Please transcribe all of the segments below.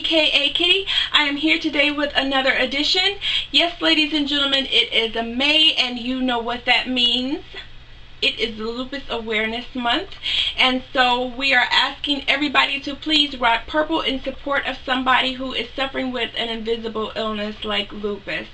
aka Kitty. I am here today with another edition. Yes, ladies and gentlemen, it is a May, and you know what that means. It is the Lupus Awareness Month, and so we are asking everybody to please rock purple in support of somebody who is suffering with an invisible illness like lupus.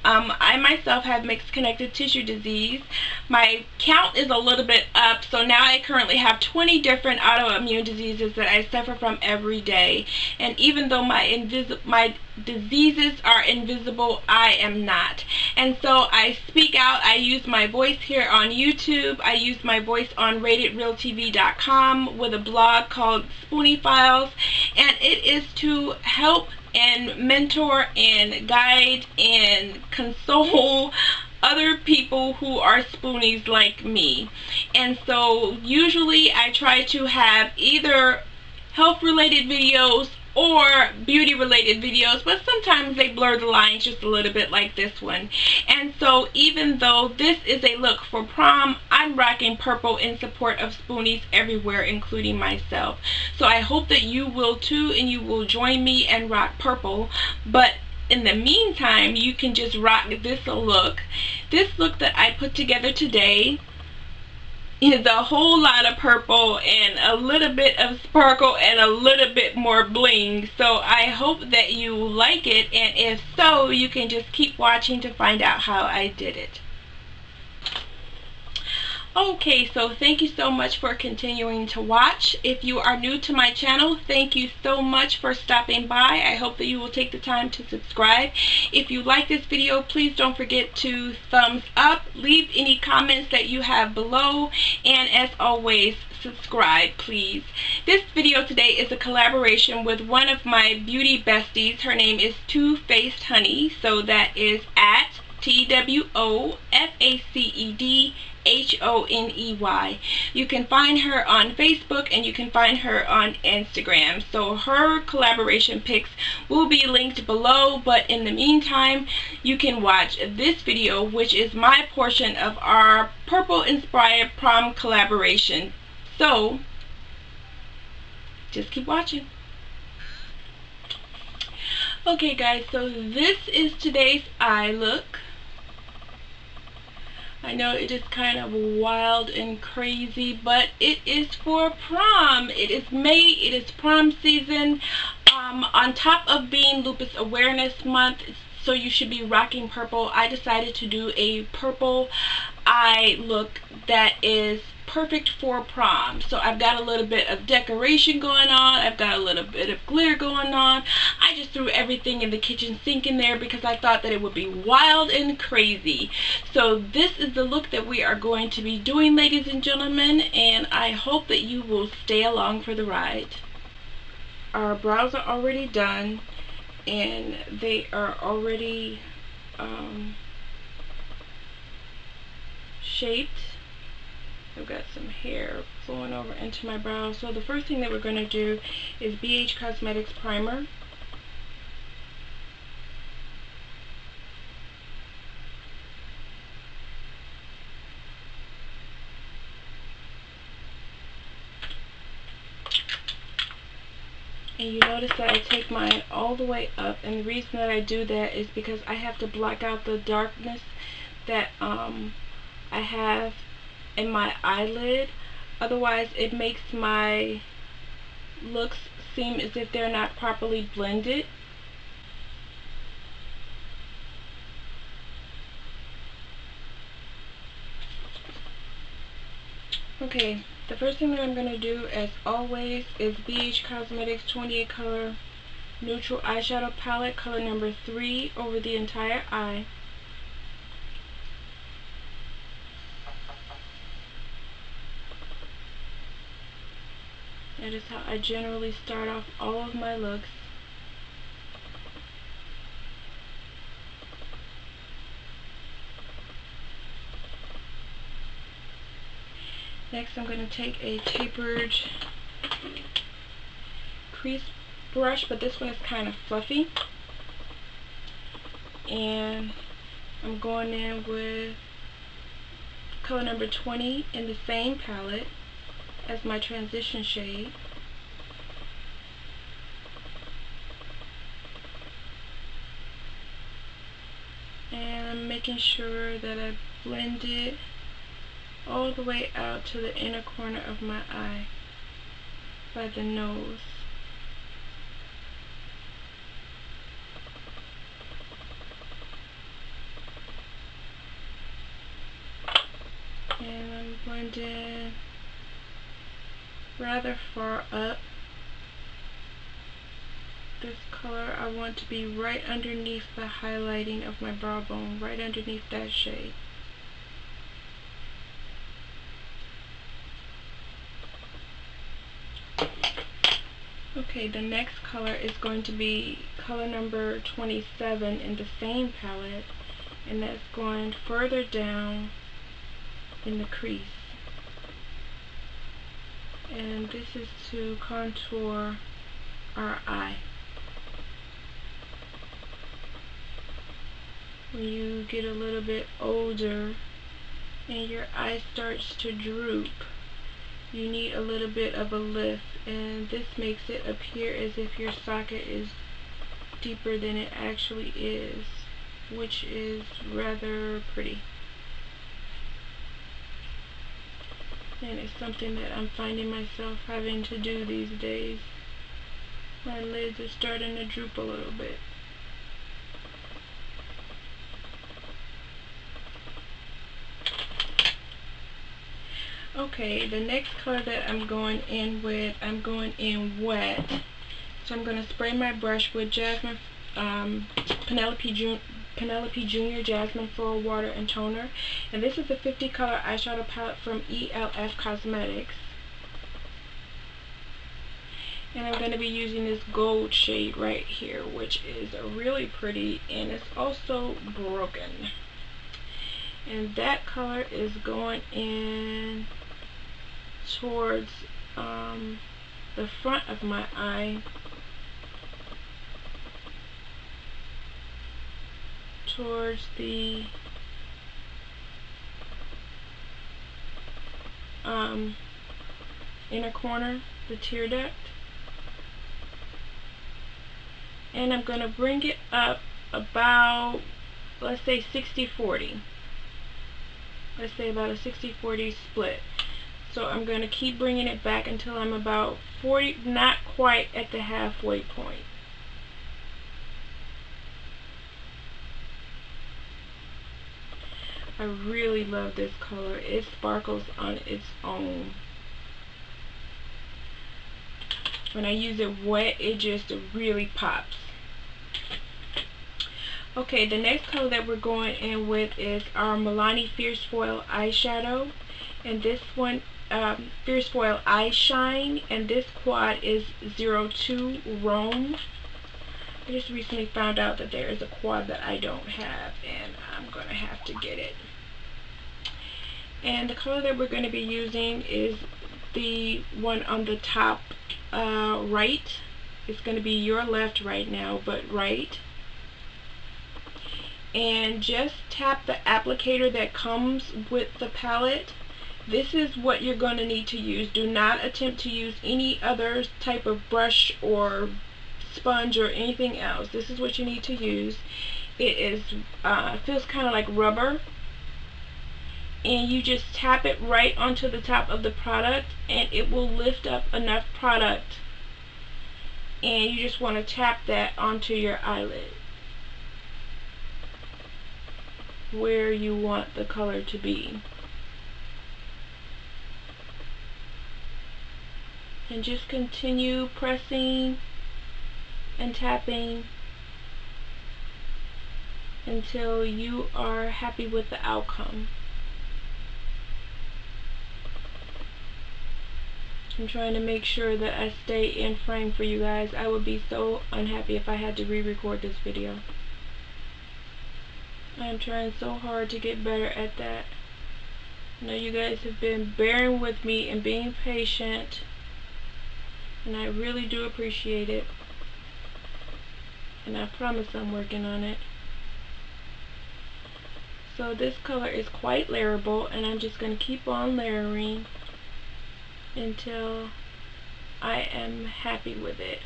I myself have mixed connective tissue disease. My count is a little bit up, so now I currently have 20 different autoimmune diseases that I suffer from every day. And even though my diseases are invisible, I am not. And so I speak out. I use my voice here on YouTube. I use my voice on ratedrealtv.com with a blog called Spoonie Files, and it is to help and mentor and guide and console other people who are spoonies like me. And so usually I try to have either health related videos or beauty related videos, but sometimes they blur the lines just a little bit, like this one. And so even though this is a look for prom, I'm rocking purple in support of spoonies everywhere, including myself. So I hope that you will too, and you will join me and rock purple. But in the meantime, you can just rock this look. This look that I put together today is a whole lot of purple and a little bit of sparkle and a little bit more bling. So I hope that you like it, and if so, you can just keep watching to find out how I did it. Okay, so thank you so much for continuing to watch. If you are new to my channel, thank you so much for stopping by. I hope that you will take the time to subscribe. If you like this video, please don't forget to thumbs up, leave any comments that you have below, and as always, subscribe please. This video today is a collaboration with one of my beauty besties. Her name is Two Faced Honey, so that is at TWOFACEDHONEY. You can find her on Facebook and you can find her on Instagram. So her collaboration pics will be linked below, but in the meantime, you can watch this video, which is my portion of our purple inspired prom collaboration. So just keep watching. Okay guys, so this is today's eye look. I know it is kind of wild and crazy, but it is for prom. It is May, it is prom season. On top of being Lupus Awareness Month, so you should be rocking purple, I decided to do a purple eye look that is perfect for prom. So I've got a little bit of decoration going on, I've got a little bit of glitter going on. I just threw everything in the kitchen sink in there because I thought that it would be wild and crazy. So this is the look that we are going to be doing, ladies and gentlemen, and I hope that you will stay along for the ride. Our brows are already done, and they are already shaped. I've got some hair flowing over into my brows. So the first thing that we're going to do is BH Cosmetics primer. And you notice that I take mine all the way up, and the reason that I do that is because I have to block out the darkness that I have in my eyelid. Otherwise it makes my looks seem as if they're not properly blended. Okay, the first thing that I'm going to do, as always, is BH Cosmetics 28 color neutral eyeshadow palette, color number 3, over the entire eye. That is how I generally start off all of my looks. Next, I'm going to take a tapered crease brush, but this one is kind of fluffy. And I'm going in with color number 20 in the same palette as my transition shade. And I'm making sure that I blend it all the way out to the inner corner of my eye by the nose. And I'm blending rather far up. This color I want to be right underneath the highlighting of my brow bone, right underneath that shade. Okay, the next color is going to be color number 27 in the same palette, and that's going further down in the crease. And this is to contour our eye. When you get a little bit older and your eye starts to droop, you need a little bit of a lift, and this makes it appear as if your socket is deeper than it actually is, which is rather pretty. And it's something that I'm finding myself having to do these days. My lids are starting to droop a little bit. Okay, the next color that I'm going in with, I'm going in wet. So I'm going to spray my brush with Jasmine, Penelope Junior Jasmine Floral Water and Toner. And this is a 50 color eyeshadow palette from ELF Cosmetics. And I'm going to be using this gold shade right here, which is really pretty, and it's also broken. And that color is going in towards the front of my eye, towards the inner corner, the tear duct. And I'm going to bring it up about, let's say 60-40. Let's say about a 60-40 split. So I'm going to keep bringing it back until I'm about 40, not quite at the halfway point. I really love this color. It sparkles on its own. When I use it wet, it just really pops. Okay, the next color that we're going in with is our Milani Fierce Foil eyeshadow, and this one, Fierce Foil Eye Shine, and this quad is 02 Rome. I just recently found out that there is a quad that I don't have, and I'm going to have to get it. And the color that we're going to be using is the one on the top right. It's going to be your left right now, but right. And just tap the applicator that comes with the palette. This is what you're going to need to use. Do not attempt to use any other type of brush or sponge or anything else. This is what you need to use. It is feels kind of like rubber, and you just tap it right onto the top of the product, and it will lift up enough product, and you just want to tap that onto your eyelid where you want the color to be, and just continue pressing and tapping until you are happy with the outcome. I'm trying to make sure that I stay in frame for you guys. I would be so unhappy if I had to re-record this video. I'm trying so hard to get better at that. I know you guys have been bearing with me and being patient, and I really do appreciate it. And I promise I'm working on it. So this color is quite layerable, and I'm just going to keep on layering until I am happy with it.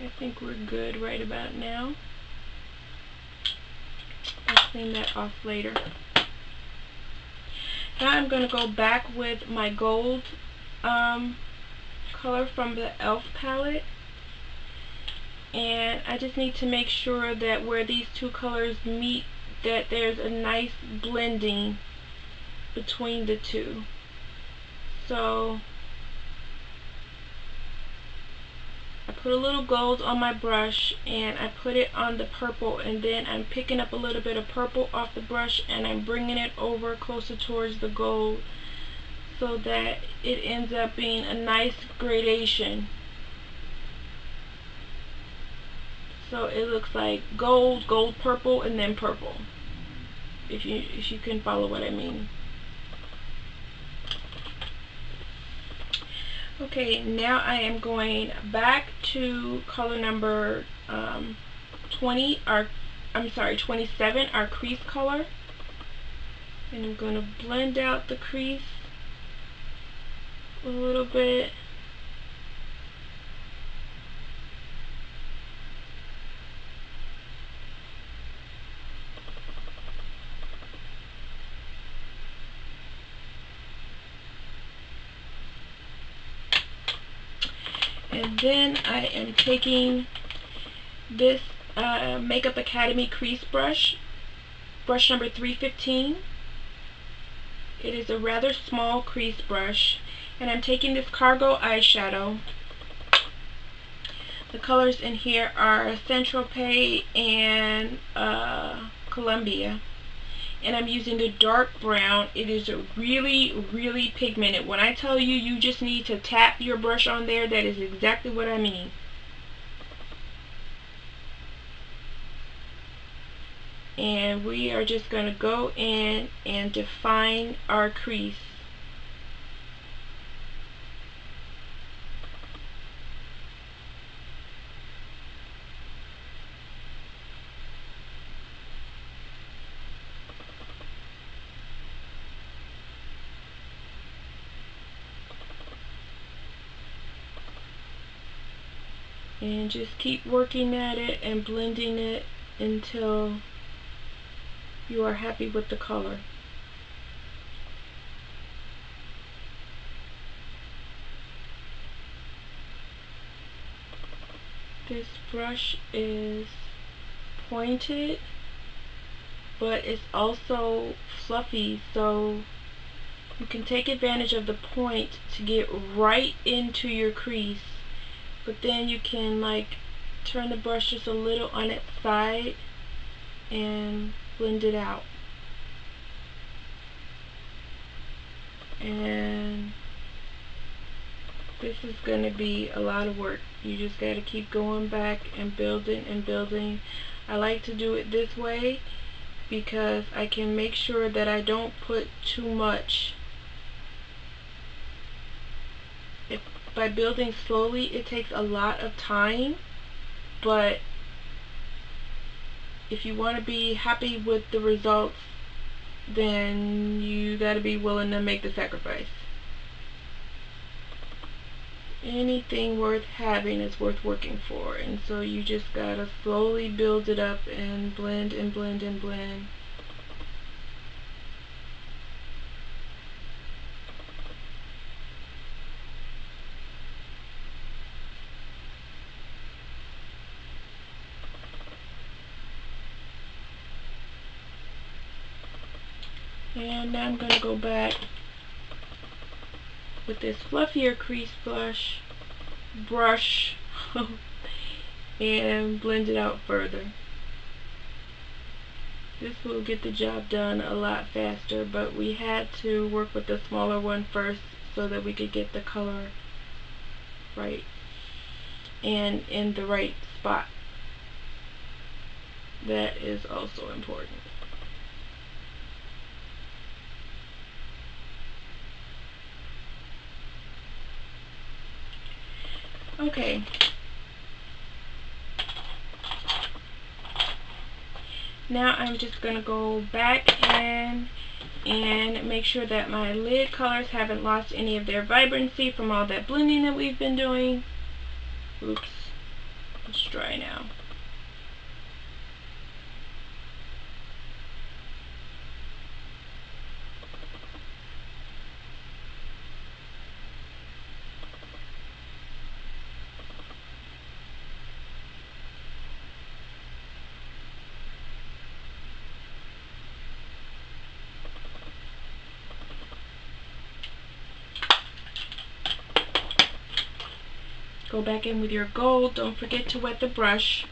I think we're good right about now. I'll clean that off later. Now I'm going to go back with my gold color from the e.l.f. palette. And I just need to make sure that where these two colors meet, that there's a nice blending between the two. So I put a little gold on my brush and I put it on the purple, and then I'm picking up a little bit of purple off the brush and I'm bringing it over closer towards the gold so that it ends up being a nice gradation. So it looks like gold, gold, purple, and then purple. If you can follow what I mean. Okay, now I am going back to color number 27, our crease color. And I'm going to blend out the crease a little bit. And then I am taking this Makeup Academy crease brush, brush number 315. It is a rather small crease brush, and I'm taking this Cargo eyeshadow. The colors in here are Saint-Tropez and Columbia. And I'm using the dark brown. It is really, really pigmented. When I tell you, you just need to tap your brush on there, that is exactly what I mean. And we are just going to go in and define our crease. And just keep working at it and blending it until you are happy with the color. This brush is pointed, but it's also fluffy, so you can take advantage of the point to get right into your crease. But then you can like turn the brush just a little on its side and blend it out. And this is going to be a lot of work. You just got to keep going back and building and building. I like to do it this way because I can make sure that I don't put too much. By building slowly, it takes a lot of time, but if you want to be happy with the results, then you got to be willing to make the sacrifice. Anything worth having is worth working for, and so you just got to slowly build it up and blend and blend and blend. And now I'm going to go back with this fluffier crease brush and blend it out further. This will get the job done a lot faster, but we had to work with the smaller one first so that we could get the color right and in the right spot. That is also important. Okay. Now I'm just going to go back in and make sure that my lid colors haven't lost any of their vibrancy from all that blending that we've been doing. Oops. It's dry now. Go back in with your gold. Don't forget to wet the brush.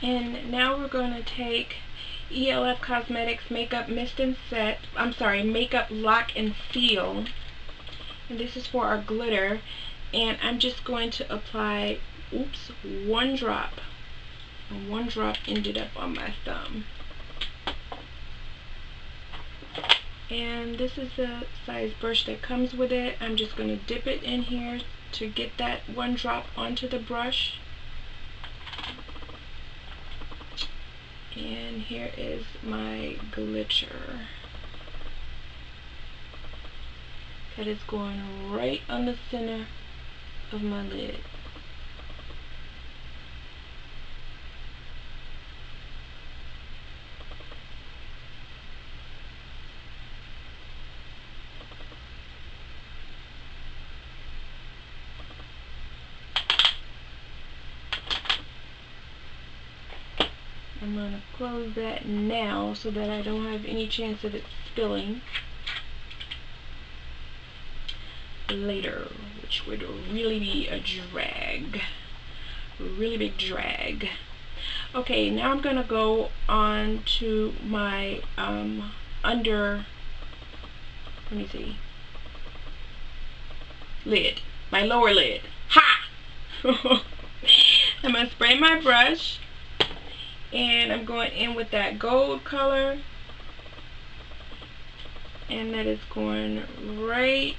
And now we're going to take ELF Cosmetics Makeup Mist and Set, Makeup Lock and Seal. And this is for our glitter. And I'm just going to apply, one drop. And one drop ended up on my thumb. And this is the size brush that comes with it. I'm just going to dip it in here to get that one drop onto the brush. And here is my glitter. That is going right on the center of my lid. I'm going to close that now so that I don't have any chance of it spilling later, which would really be a drag. A really big drag. Okay, now I'm going to go on to my lid. My lower lid. Ha! I'm going to spray my brush. And I'm going in with that gold color, and that is going right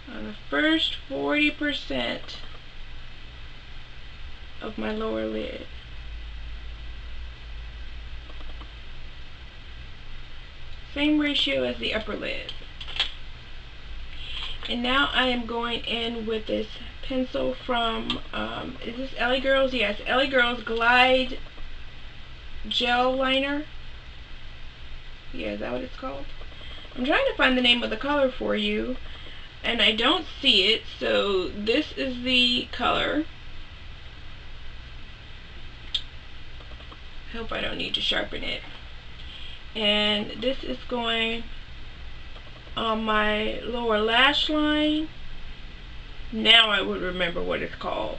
on the first 40% of my lower lid. Same ratio as the upper lid. And now I am going in with this pencil from, is this LA Girls? Yes, LA Girls Glide Gel Liner. Yeah, is that what it's called? I'm trying to find the name of the color for you, and I don't see it, so this is the color. I hope I don't need to sharpen it. And this is going on my lower lash line. Now I would remember what it's called.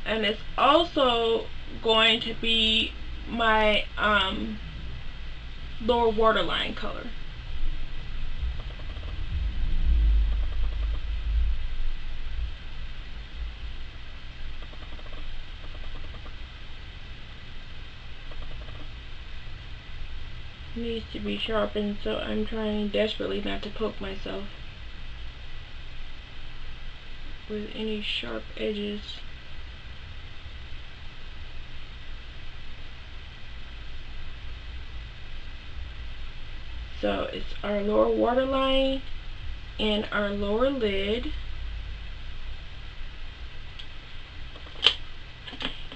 And it's also going to be my lower waterline color. Needs to be sharpened, so I'm trying desperately not to poke myself with any sharp edges. So it's our lower waterline and our lower lid.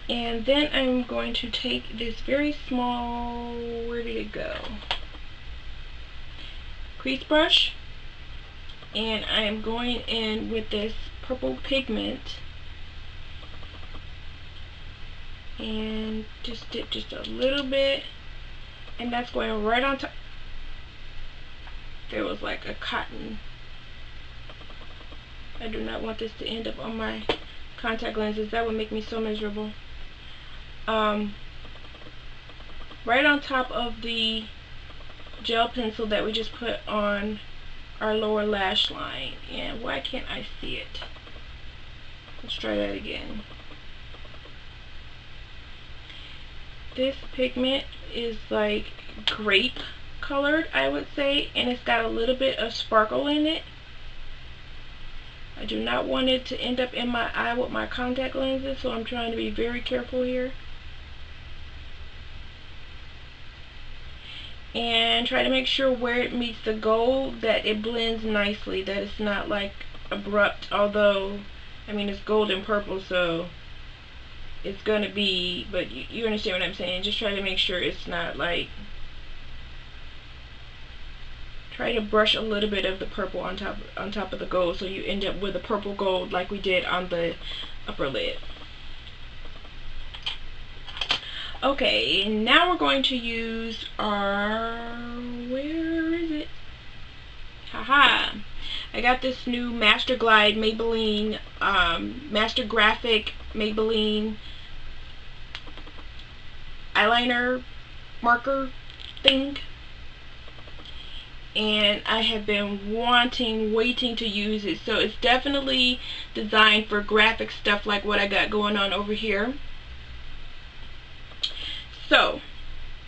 And then I'm going to take this very small, where did it go? Crease brush. And I am going in with this purple pigment and just dip just a little bit, and that's going right on top. There was like a cotton. I do not want this to end up on my contact lenses. That would make me so miserable. Right on top of the gel pencil that we just put on our lower lash line. And why can't I see it? Let's try that again. This pigment is like grape colored, I would say, and it's got a little bit of sparkle in it. I do not want it to end up in my eye with my contact lenses, so I'm trying to be very careful here. And try to make sure where it meets the gold that it blends nicely, that it's not like abrupt, although I mean it's gold and purple, so it's gonna be, but you understand what I'm saying. Just try to make sure it's not like, try to brush a little bit of the purple on top of the gold, so you end up with a purple gold like we did on the upper lid. Okay, now we're going to use our, where is it? Haha. I got this new Master Glide Maybelline, Master Graphic Maybelline eyeliner marker thing. And I have been waiting to use it. So it's definitely designed for graphic stuff like what I got going on over here. So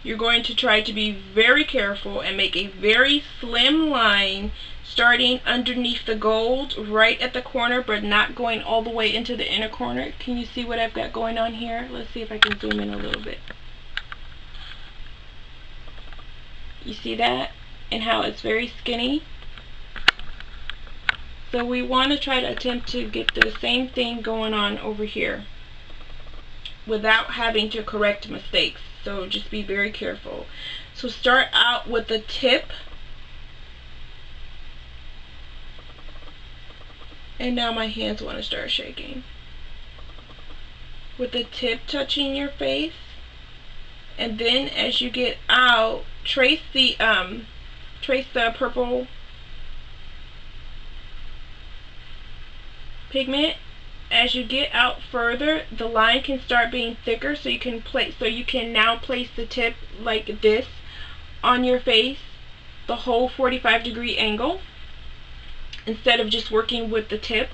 you're going to try to be very careful and make a very slim line starting underneath the gold right at the corner, but not going all the way into the inner corner. Can you see what I've got going on here? Let's see if I can zoom in a little bit. You see that? And how it's very skinny. So we want to try to attempt to get the same thing going on over here without having to correct mistakes. So just be very careful. So start out with the tip, and now my hands want to start shaking. With the tip touching your face, and then as you get out, trace the purple pigment. As you get out further, the line can start being thicker, so you can now place the tip like this on your face, the whole 45-degree angle, instead of just working with the tip.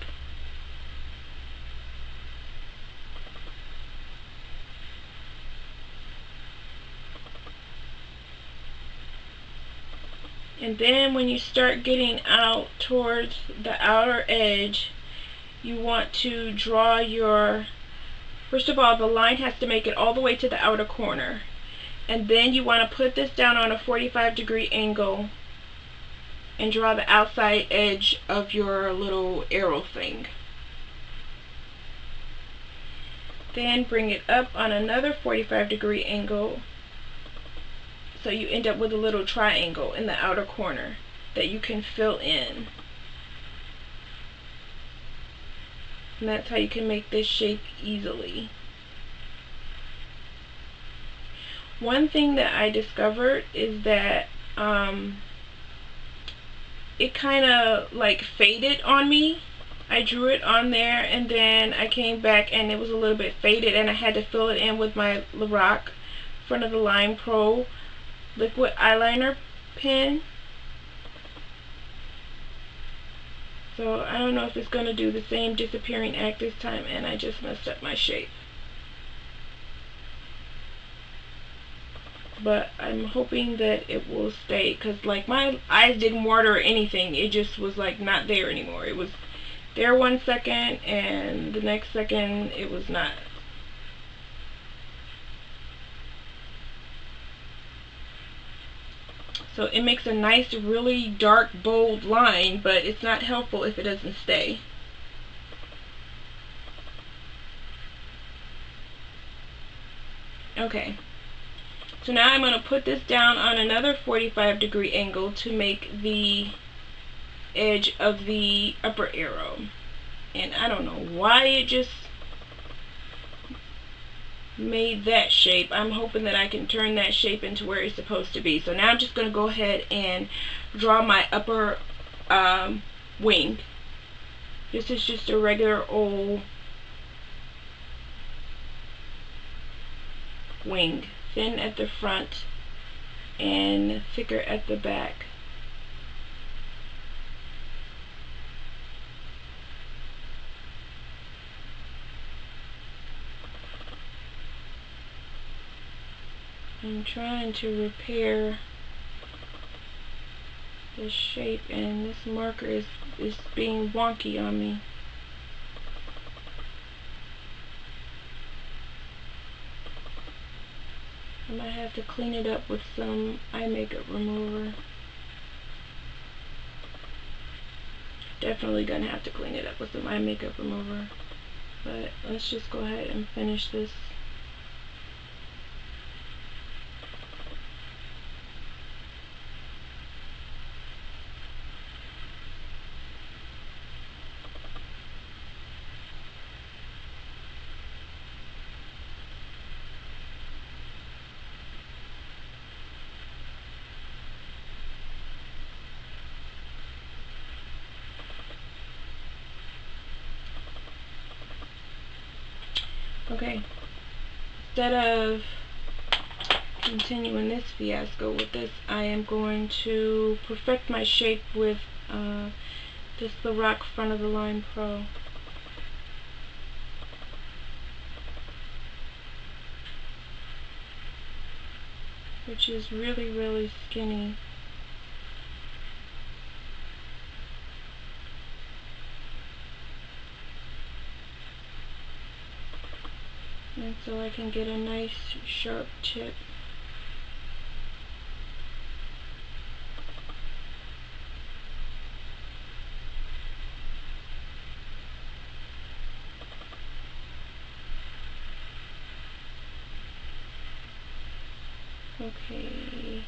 And then when you start getting out towards the outer edge, you want to draw your, first of all, the line has to make it all the way to the outer corner. And then you want to put this down on a 45-degree angle and draw the outside edge of your little arrow thing. Then bring it up on another 45-degree angle, so you end up with a little triangle in the outer corner that you can fill in. And that's how you can make this shape easily. One thing that I discovered is that it kind of like faded on me. I drew it on there and then I came back and it was a little bit faded, and I had to fill it in with my Lorac Front of the Line Pro liquid eyeliner pen. So I don't know if it's going to do the same disappearing act this time, and I just messed up my shape. But I'm hoping that it will stay, because like my eyes didn't water or anything. It just was like not there anymore. It was there 1 second and the next second it was not. So it makes a nice, really dark, bold line, but it's not helpful if it doesn't stay. Okay, so now I'm going to put this down on another 45-degree angle to make the edge of the upper arrow. And I don't know why it just made that shape. I'm hoping that I can turn that shape into where it's supposed to be. So now I'm just going to go ahead and draw my upper wing. This is just a regular old wing, thin at the front and thicker at the back. I'm trying to repair this shape, and this marker is being wonky on me. I might have to clean it up with some eye makeup remover. Definitely gonna have to clean it up with some eye makeup remover. But let's just go ahead and finish this. Okay, instead of continuing this fiasco with this, I am going to perfect my shape with this the Rock Front of the Line Pro. Which is really, really skinny. And so I can get a nice sharp tip. Okay.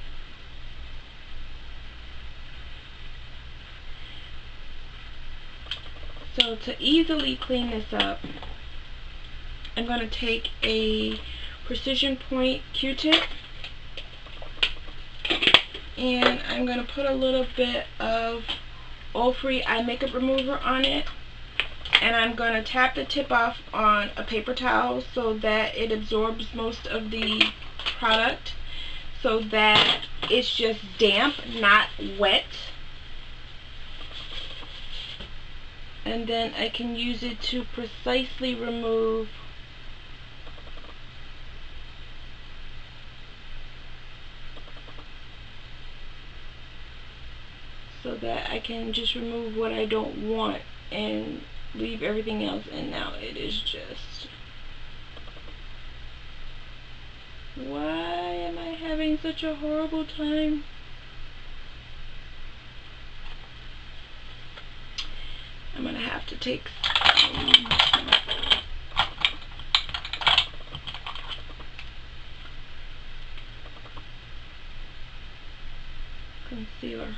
So to easily clean this up, I'm going to take a precision point Q-tip and I'm going to put a little bit of oil-free eye makeup remover on it, and I'm going to tap the tip off on a paper towel so that it absorbs most of the product, so that it's just damp, not wet. And then I can use it to precisely remove so that I can just remove what I don't want and leave everything else. And now it is just, why am I having such a horrible time? I'm gonna have to take concealer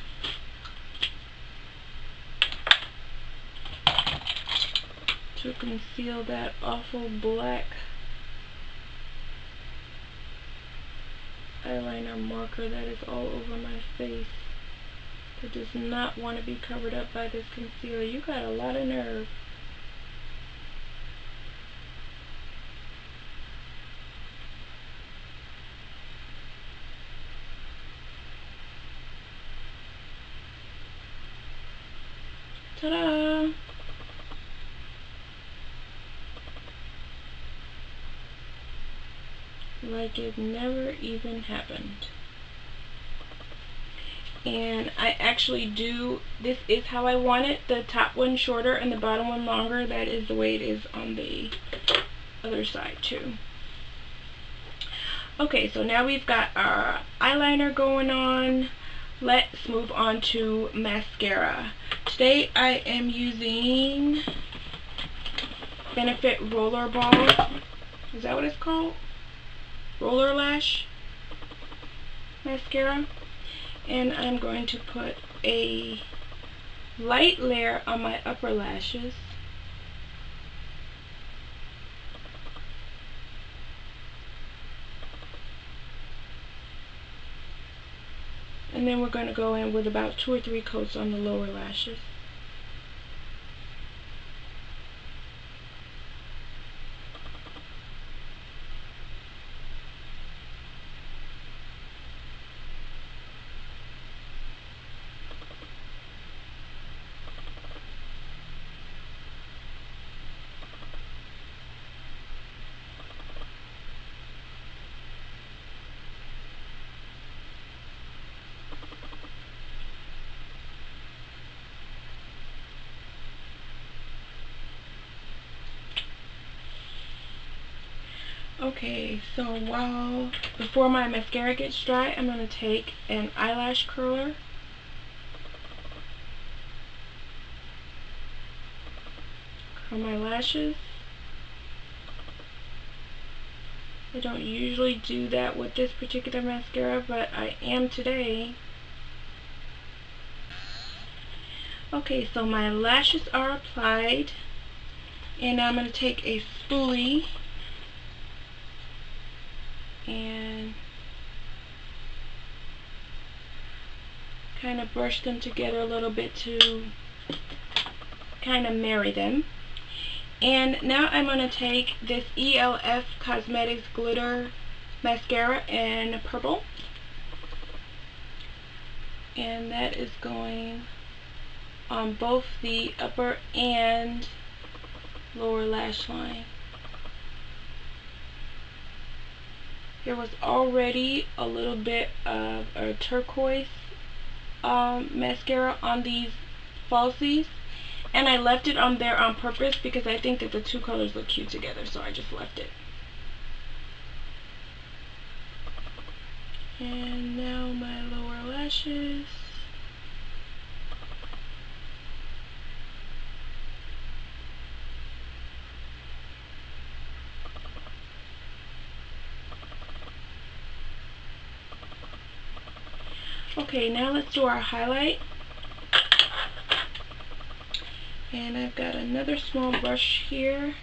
to conceal that awful black eyeliner marker that is all over my face. That does not want to be covered up by this concealer. You got a lot of nerve. Ta-da! Like it never even happened. And I actually do, this is how I want it, the top one shorter and the bottom one longer. That is the way it is on the other side too. Okay, so now we've got our eyeliner going on. Let's move on to mascara. Today I am using Benefit Roller Ball. Is that what it's called? roller lash mascara, and I'm going to put a light layer on my upper lashes. And then we're going to go in with about 2 or 3 coats on the lower lashes. Okay, so before my mascara gets dry, I'm going to take an eyelash curler curl my lashes. I don't usually do that with this particular mascara, but I am today. Okay, so my lashes are applied, and now I'm going to take a spoolie and kind of brush them together a little bit to kind of marry them. And now I'm going to take this ELF Cosmetics Glitter Mascara in purple, and that is going on both the upper and lower lash line. There was already a little bit of a turquoise mascara on these falsies, and I left it on there on purpose because I think that the two colors look cute together, so I just left it. And now my lower lashes. Okay, now let's do our highlight. And I've got another small brush here,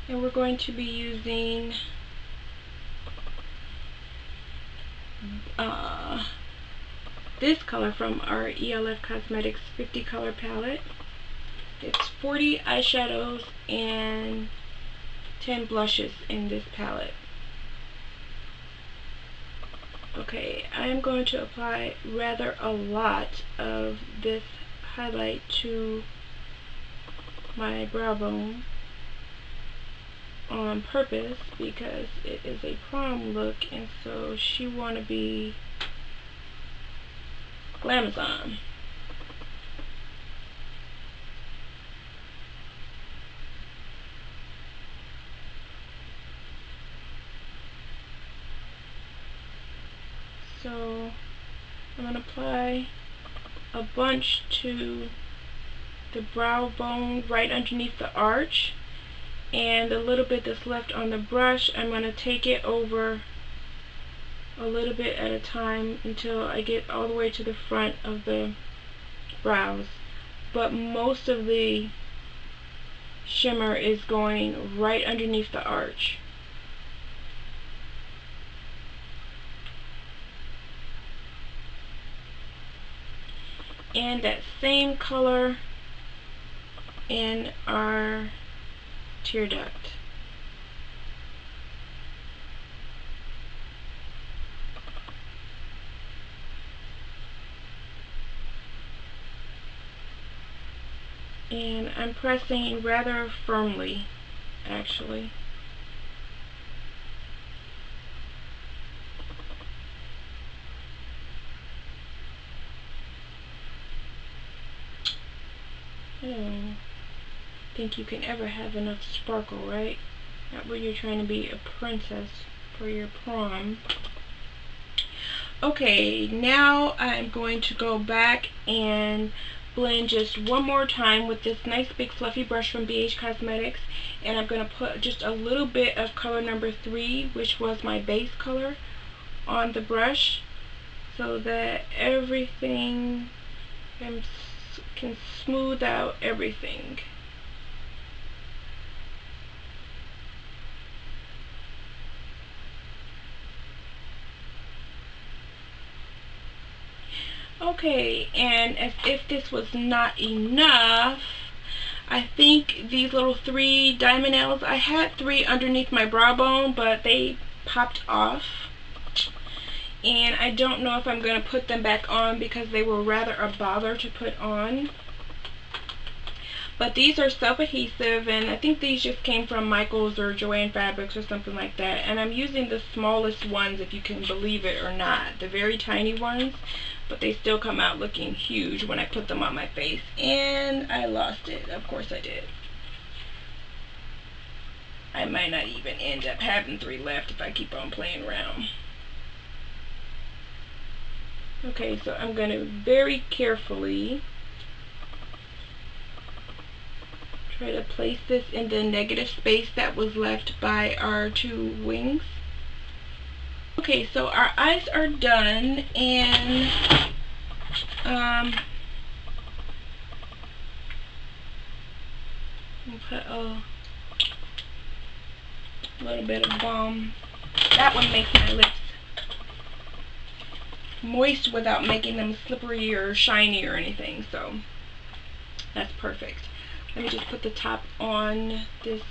and we're going to be using this color from our ELF Cosmetics 50 color palette. It's 40 eyeshadows and 10 blushes in this palette. Okay, I'm going to apply rather a lot of this highlight to my brow bone on purpose because it is a prom look, and so she want to be glamazon. So I'm going to apply a bunch to the brow bone right underneath the arch, and a little bit that's left on the brush, I'm going to take it over a little bit at a time until I get all the way to the front of the brows. But most of the shimmer is going right underneath the arch. And that same color in our tear duct. And I'm pressing rather firmly, actually. I don't think you can ever have enough sparkle, right? Not when you're trying to be a princess for your prom. Okay, now I'm going to go back and blend just one more time with this nice big fluffy brush from BH Cosmetics, and I'm going to put just a little bit of color number 3, which was my base color, on the brush so that everything can smooth out everything. Okay, and as if this was not enough, I think these little 3 diamond nails, I had 3 underneath my brow bone, but they popped off. And I don't know if I'm going to put them back on because they were rather a bother to put on. But these are self-adhesive, and I think these just came from Michael's or Joann Fabrics or something like that. And I'm using the smallest ones, if you can believe it or not. The very tiny ones, but they still come out looking huge when I put them on my face. And I lost it. Of course I did. I might not even end up having 3 left if I keep on playing around. Okay, so I'm going to very carefully try to place this in the negative space that was left by our 2 wings. Okay, so our eyes are done, and I'll put a little bit of balm. That one makes my lips moist without making them slippery or shiny or anything, so that's perfect. Let me just put the top on this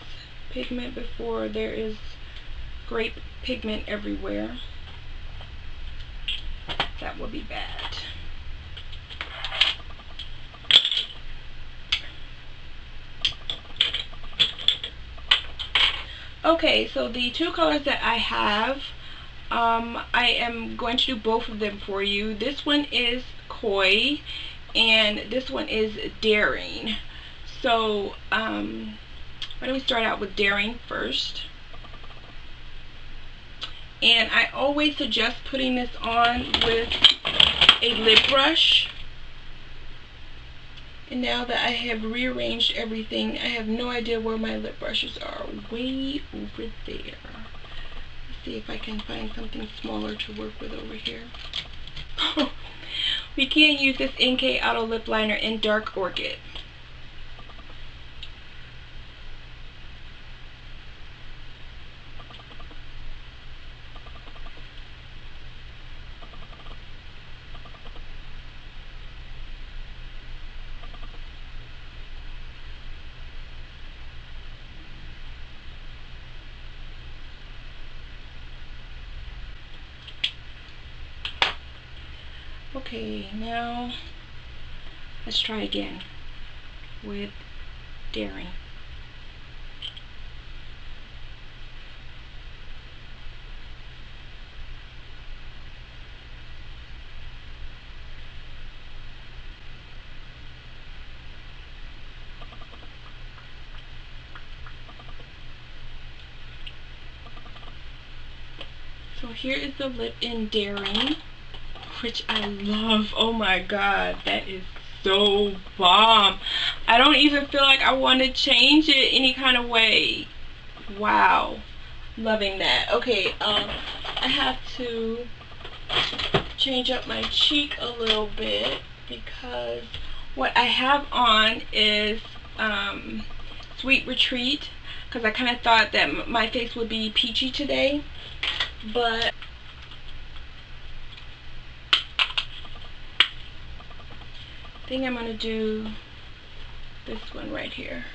pigment before there is grape pigment everywhere. That will be bad. Okay, so the 2 colors that I have, I am going to do both of them for you. This one is Coy, and this one is Daring. So, why don't we start out with Daring first. And I always suggest putting this on with a lip brush. And now that I have rearranged everything, I have no idea where my lip brushes are. Way over there. Let's see if I can find something smaller to work with over here. We can use this NK Auto Lip Liner in Dark Orchid. Okay, now let's try again with Daring. So here is the lip in Daring, which I love. Oh my god, that is so bomb. I don't even feel like I want to change it any kind of way. Wow, loving that. Okay, I have to change up my cheek a little bit because what I have on is Sweet Retreat, because I kind of thought that my face would be peachy today, but I think I'm going to do this one right here.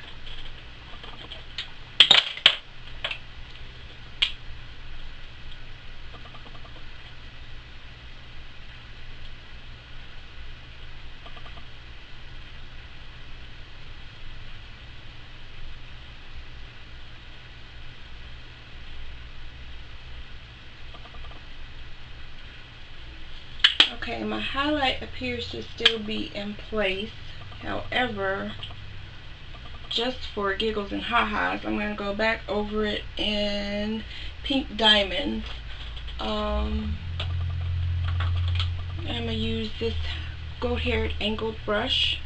Okay, my highlight appears to still be in place. However, just for giggles and ha-has, I'm going to go back over it in Pink Diamonds. I'm going to use this goat-haired angled brush.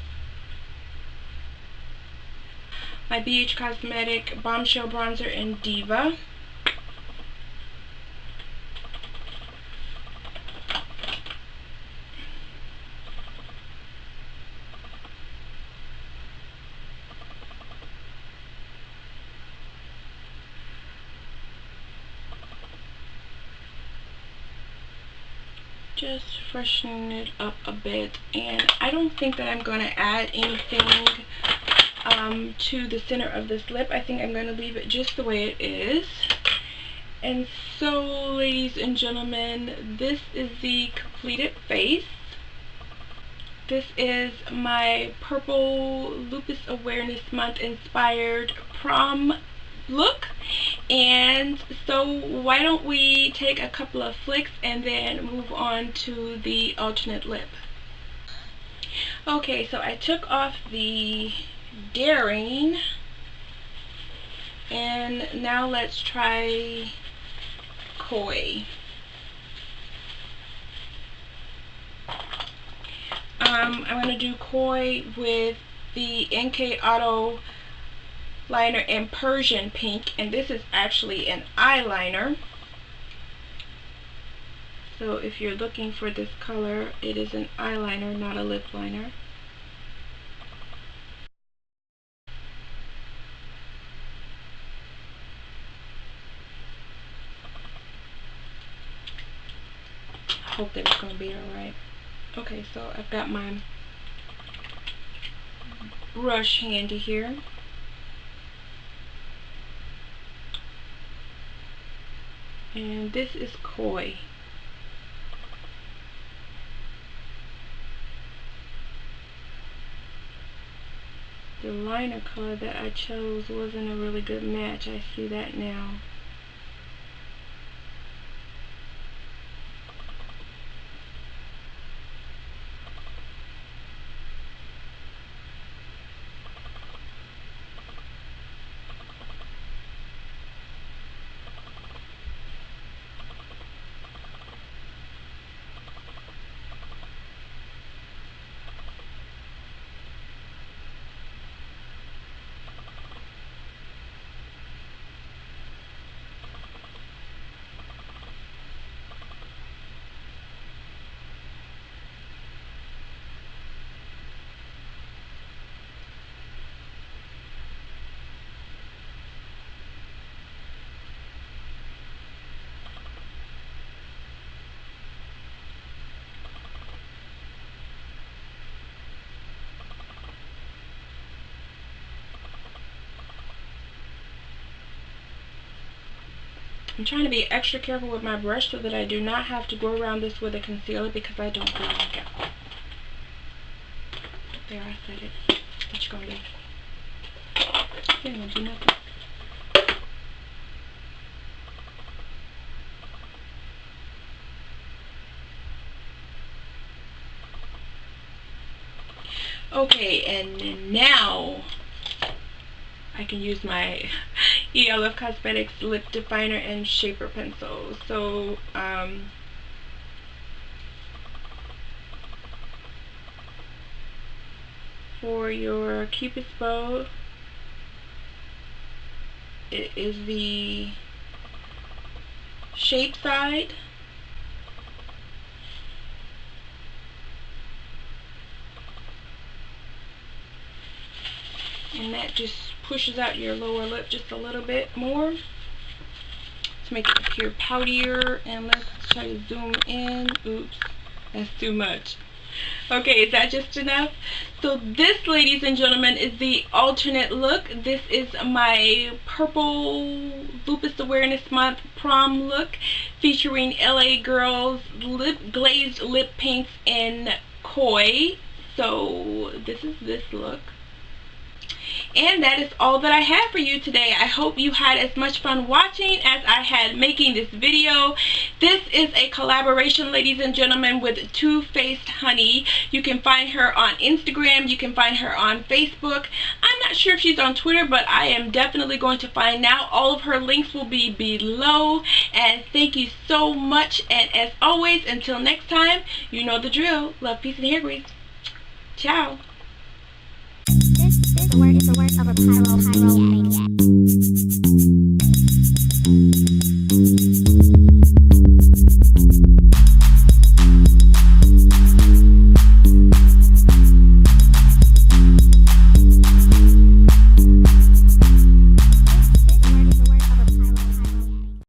my BH Cosmetic Bombshell Bronzer in Diva. Just freshening it up a bit, and I don't think that I'm going to add anything to the center of this lip. I think I'm going to leave it just the way it is. And so, ladies and gentlemen, this is the completed face. This is my Purple Lupus Awareness Month inspired prom look. And so why don't we take a couple of flicks and then move on to the alternate lip. Okay, so I took off the Daring, and now let's try Coy. I'm going to do Coy with the NK Auto liner in Persian Pink, and this is actually an eyeliner. So if you're looking for this color, it is an eyeliner, not a lip liner. I hope that it's going to be alright. Okay, so I've got my brush handy here. And this is Coy. The liner color that I chose wasn't a really good match. I see that now. I'm trying to be extra careful with my brush so that I do not have to go around this with a concealer, because I don't feel like it. There, I said it. What you gonna do? You ain't gonna do nothing. Okay, and now I can use my ELF Cosmetics Lip Definer and Shaper Pencil. So, for your Cupid's bow, it is the shape side. And that just pushes out your lower lip just a little bit more to make it appear poutier. And let's try to zoom in. Oops, that's too much. Okay, is that just enough? So this, ladies and gentlemen, is the alternate look. This is my Purple Lupus Awareness Month prom look, featuring LA Girls glazed lip paints in Coy. So this is this look. And that is all that I have for you today. I hope you had as much fun watching as I had making this video. This is a collaboration, ladies and gentlemen, with Too Faced Honey. You can find her on Instagram. You can find her on Facebook. I'm not sure if she's on Twitter, but I am definitely going to find out. All of her links will be below. And thank you so much. And as always, until next time, you know the drill. Love, peace, and hair grease. Ciao. It's a word. of a pyro